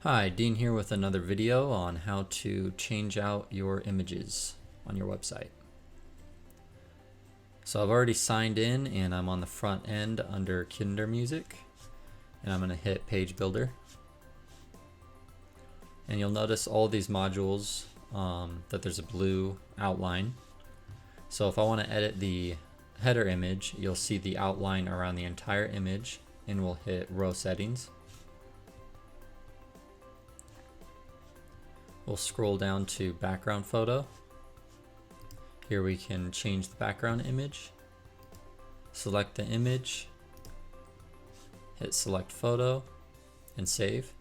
Hi, Dean here with another video on how to change out your images on your website. So I've already signed in and I'm on the front end under Kindermusik, and I'm going to hit Page Builder. And you'll notice all these modules that there's a blue outline. So if I want to edit the header image, you'll see the outline around the entire image, and we'll hit Row Settings. We'll scroll down to background photo. Here we can change the background image. Select the image, hit select photo, and save.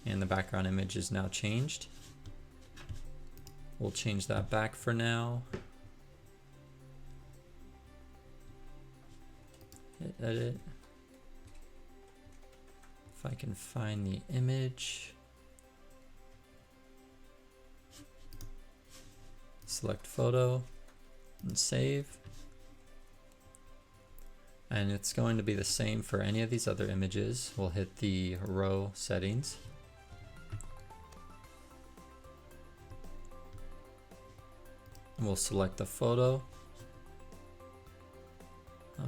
And the background image is now changed. We'll change that back for now. Hit edit. If I can find the image. Select photo and save. And it's going to be the same for any of these other images. We'll hit the row settings. And we'll select the photo.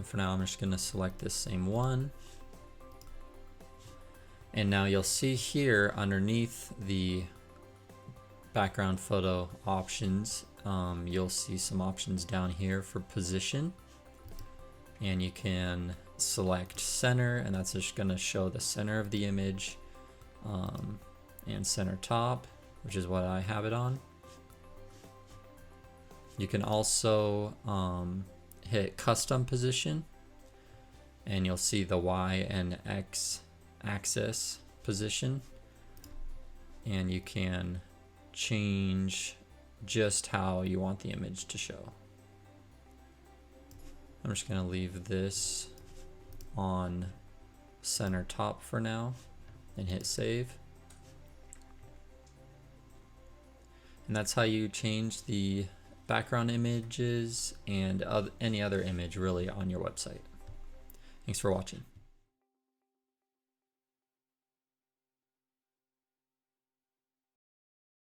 For now, I'm just going to select this same one. And now you'll see here underneath the background photo options, you'll see some options down here for position, and you can select center, and that's just going to show the center of the image, and center top, which is what I have it on. You can also hit custom position, and you'll see the Y and X axis position, and you can change just how you want the image to show. I'm just going to leave this on center top for now and hit save. And that's how you change the background images and any other image really on your website. Thanks for watching.